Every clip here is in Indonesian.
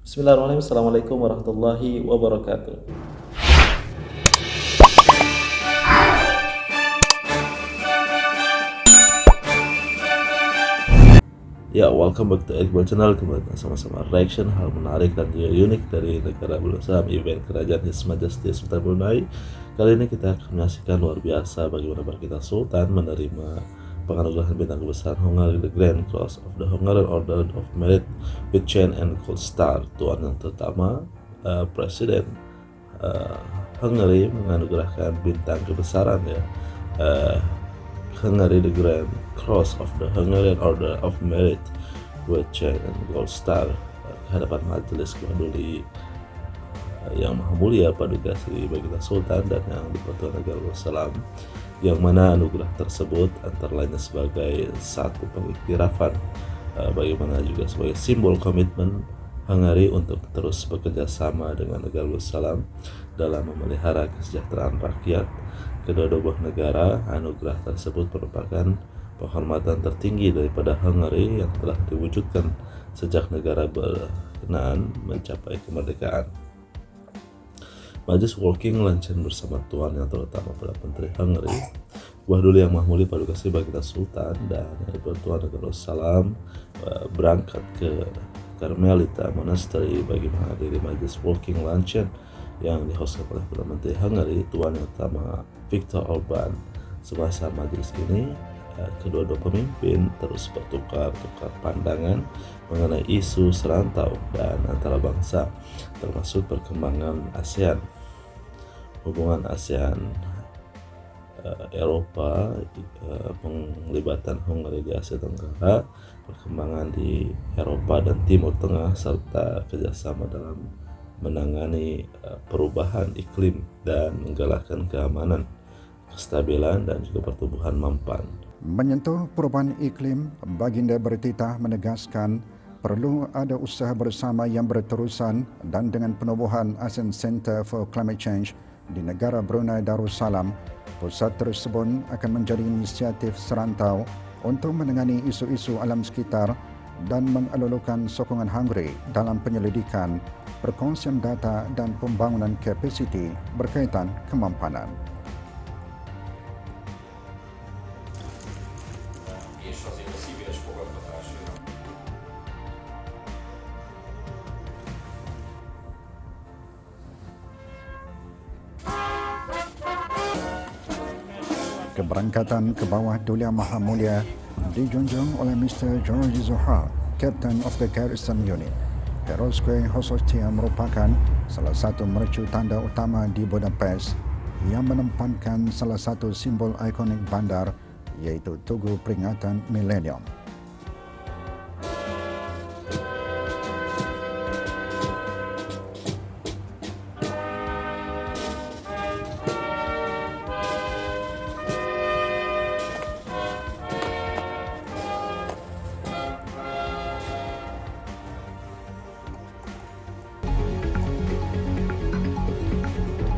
Bismillahirrahmanirrahim. Assalamualaikum warahmatullahi wabarakatuh. Ya, welcome back to Iqbal Channel. Kembali sama-sama reaction hal menarik dan juga unik dari negara berusaha event Kerajaan His Majesty Sultan Brunei. Kali ini kita akan menyaksikan luar biasa bagaimana Baginda Sultan menerima penganugerahan bintang kebesaran Hungary, the Grand Cross of the Hungarian Order of Merit with Chain and Gold Star. Tuan yang terutama, Presiden Hungary menganugerahkan bintang kebesaran Hungary, the Grand Cross of the Hungarian Order of Merit with Chain and Gold Star ke hadapan Majelis Keduli yang Maha Mulia Paduka Sri Baginda Sultan dan Yang di-Pertuan Negara Darussalam, yang mana anugerah tersebut antara lainnya sebagai satu pengiktirafan bagaimana juga sebagai simbol komitmen Hungary untuk terus bekerja sama dengan negara Darussalam dalam memelihara kesejahteraan rakyat kedua-dua buah negara. Anugerah tersebut merupakan penghormatan tertinggi daripada Hungary yang telah diwujudkan sejak negara berkenaan mencapai kemerdekaan. Majelis Working Luncheon bersama Tuan yang terutama Perdana Menteri Hungary, Buah Duli Yang Maha Mulia Paduka Sri Baginda Sultan dan Yang di-Pertuan Negara Darussalam berangkat ke Carmelita Monastery bagi menghadiri Majelis Working Luncheon yang dihostkan oleh Perdana Menteri Hungary, Tuan yang utama Viktor Orban. Semasa majelis ini, kedua-dua pemimpin terus bertukar-tukar pandangan mengenai isu serantau dan antara bangsa, termasuk perkembangan ASEAN, hubungan ASEAN Eropa, penglibatan Hungary di Asia Tenggara, perkembangan di Eropa dan Timur Tengah, serta kerjasama dalam menangani perubahan iklim dan menggalakkan keamanan, kestabilan dan juga pertumbuhan mampan. Menyentuh perubahan iklim, Baginda bertitah menegaskan perlu ada usaha bersama yang berterusan dan dengan penubuhan ASEAN Center for Climate Change di negara Brunei Darussalam, pusat tersebut akan menjadi inisiatif serantau untuk menangani isu-isu alam sekitar dan mengelulukan sokongan Hungary dalam penyelidikan, perkongsian data dan pembangunan kapasiti berkaitan kemampanan. Keberangkatan ke bawah Duli Yang Maha Mulia dijunjung oleh Mr. George Zohar, Captain of the Garrison Unit. Herosque Hosotia merupakan salah satu mercu tanda utama di Budapest yang menempatkan salah satu simbol ikonik bandar, iaitu Tugu Peringatan Milenium.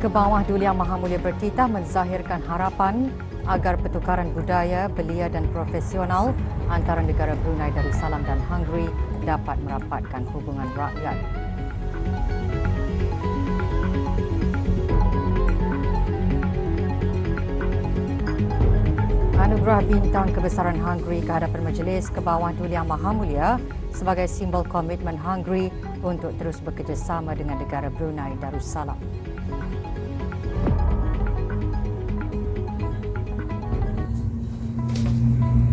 Ke bawah Duli Yang Maha Mulia bertitah menzahirkan harapan agar pertukaran budaya, belia dan profesional antara negara Brunei Darussalam dan Hungary dapat merapatkan hubungan rakyat. Anugerah bintang kebesaran Hungary ke hadapan Majlis ke bawah Duli Yang Maha Mulia sebagai simbol komitmen Hungary untuk terus bekerjasama dengan negara Brunei Darussalam.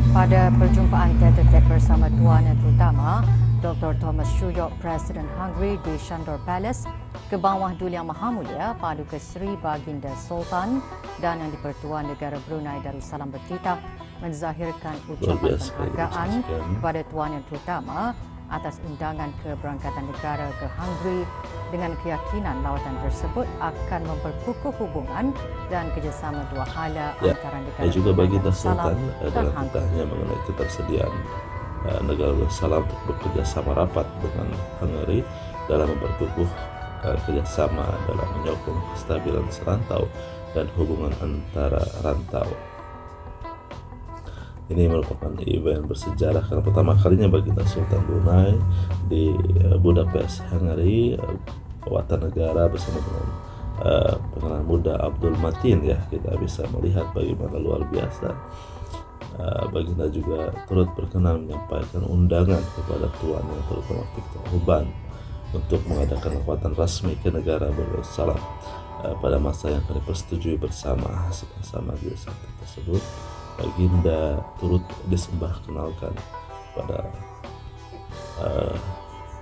Pada perjumpaan tete-tet bersama Tuan Yang Terutama Dr. Thomas Shuyok, Presiden Hungary di Shandor Palace, ke bawah Duli Yang Maha Mulia Paduka Sri Baginda Sultan dan Yang di-Pertuan Negara Brunei Darussalam bertitah menzahirkan ucapan penghargaan kepada Tuan Yang Terutama atas undangan keberangkatan negara ke Hungary dengan keyakinan lawatan tersebut akan memperkukuh hubungan dan kerjasama dua hala antara negara dan juga Baginda Sultan dan dalam Hungary. titahnya mengenai ketersediaan negara Darussalam untuk bekerja sama rapat dengan Hungary dalam memperkukuh kerjasama dalam menyokong kestabilan serantau dan hubungan antara rantau. Ini merupakan event bersejarah karena pertama kalinya Baginda Sultan Brunei di Budapest, Hungary, watan negara bersama dengan pengenalan muda Abdul Matin ya. Kita bisa melihat bagaimana luar biasa. Baginda juga turut berkenan menyampaikan undangan kepada tuannya terutama Viktor Orban untuk mengadakan lawatan rasmi ke negara Darussalam pada masa yang kami persetujui bersama. Sama di saat tersebut Baginda turut disembah kenalkan pada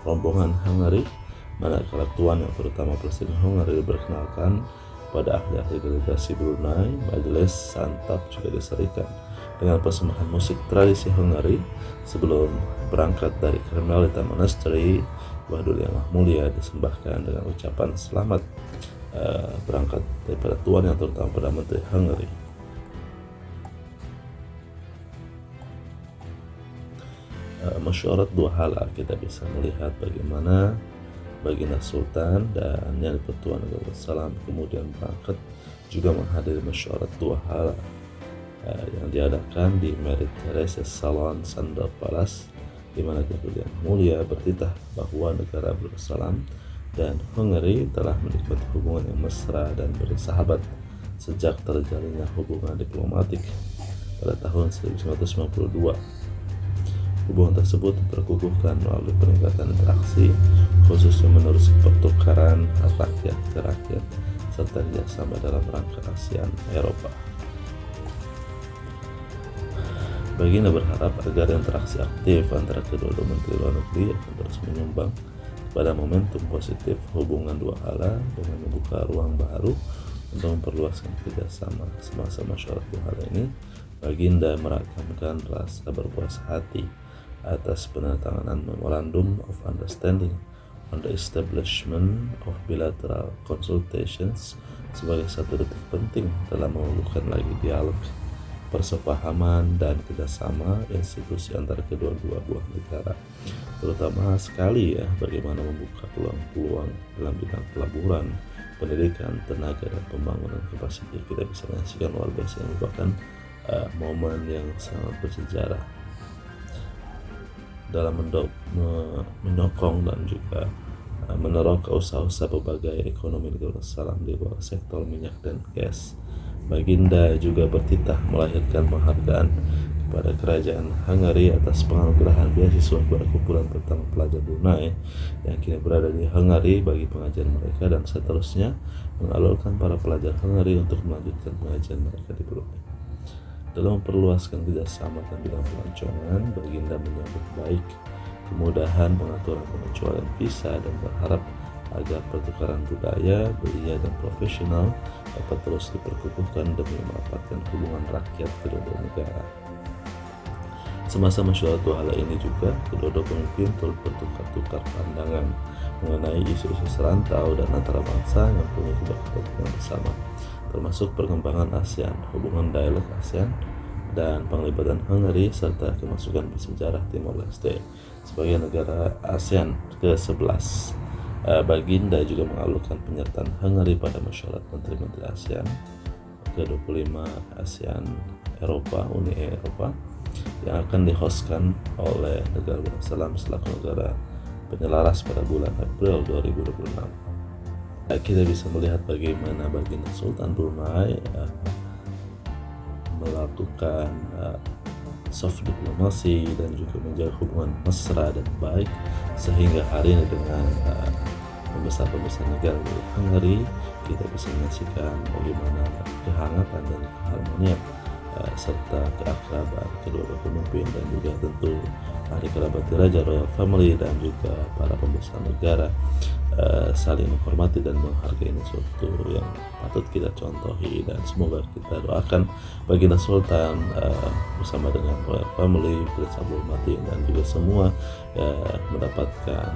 rombongan Hungary, manakala tuan yang terutama Presiden Hungary berkenalkan pada ahli-ahli delegasi Brunei. Majelis santap juga diserikan dengan persembahan musik tradisi Hungary sebelum berangkat dari Carmelita Monastery. Buah Duli Yang Mulia disembahkan dengan ucapan selamat berangkat daripada tuan yang terutama pada Menteri Hungary. Mesyuarat dua hala, kita bisa melihat bagaimana Baginda Sultan dan Yang di-Pertuan Darussalam kemudian berangkat juga menghadiri mesyuarat dua hala yang diadakan di Marie Therese Salon Sandor Palace, di mana Buah Yang Mulia bertitah bahwa negara Darussalam dan Hungary telah menikmati hubungan yang mesra dan bersahabat sejak terjalinnya hubungan diplomatik pada tahun 1952. Hubungan tersebut terkukuhkan melalui peningkatan interaksi, khususnya menerusi pertukaran rakyat ke rakyat serta kerjasama dalam rangka ASEAN Eropa. Baginda berharap agar interaksi aktif antara kedua menteri luar negeri akan terus menyumbang pada momentum positif hubungan dua hala dengan membuka ruang baru untuk memperluaskan kerjasama. Semasa mesyuarat dua hala ini, Baginda merakamkan rasa berpuas hati atas penandatanganan Memorandum of Understanding on the Establishment of Bilateral Consultations sebagai satu detik penting dalam membuka lagi dialog, persepahaman dan kerjasama institusi antara kedua-dua buah negara, terutama sekali ya bagaimana membuka peluang-peluang dalam bidang pelaburan, pendidikan, tenaga dan pembangunan kapasitas. Kita bisa menyaksikan luar biasa yang merupakan momen yang sangat bersejarah dalam menyokong dan juga mendorong usaha-usaha berbagai ekonomi negara Darussalam di luar sektor minyak dan gas. Baginda juga bertitah melahirkan penghargaan kepada kerajaan Hungary atas penganugerahan beasiswa kepada kumpulan pertama pelajar Brunei yang kini berada di Hungary bagi pengajian mereka, dan seterusnya mengalurkan para pelajar Hungary untuk melanjutkan pengajian mereka di Brunei. Dalam memperluaskan kerjasama dan bidang pelancongan, Baginda menyambut baik kemudahan pengaturan pengecualian visa dan berharap agar pertukaran budaya, belia dan profesional dapat terus diperkukuhkan demi merapatkan hubungan rakyat kedua negara. Semasa mesyuarat dua hala ini juga, kedua pemimpin turut bertukar-tukar pandangan mengenai isu-isu serantau dan antara bangsa yang punya kepentingan bersama, termasuk perkembangan ASEAN, hubungan dialog ASEAN, dan penglibatan Hungary serta kemasukan bersejarah Timor Leste sebagai negara ASEAN ke-11. Baginda juga mengalurkan penyertaan Hungary pada mesyuarat menteri-menteri ASEAN ke-25 ASEAN Eropa, Uni Eropa, yang akan dihostkan oleh negara Darussalam selaku negara penyelaras pada bulan April 2026. Kita bisa melihat bagaimana Baginda Sultan Brunei melakukan soft diplomasi dan juga menjaga hubungan mesra dan baik sehingga hari ini dengan pembesar-pembesar negara di Hungary kita bisa menyaksikan bagaimana kehangatan dan keharmonian serta keakraban kedua pemimpin dan juga tentu ahli kerabat Raja Royal Family dan juga para pembesar negara saling menghormati dan menghargai. Ini suatu yang patut kita contohi, dan semoga kita doakan Baginda Sultan bersama dengan Royal Family, Prince Abdul Matin dan juga semua mendapatkan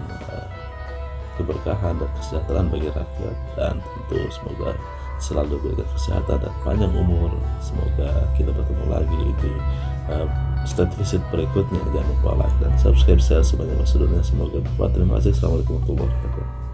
keberkahan dan kesejahteraan bagi rakyat, dan tentu semoga selalu diberikan kesehatan dan panjang umur. Semoga kita bertemu lagi di state visit berikutnya. Jangan lupa like dan subscribe saya sebanyak masa dunia. Semoga bermanfaat. Terima kasih. Assalamualaikum warahmatullahi wabarakatuh.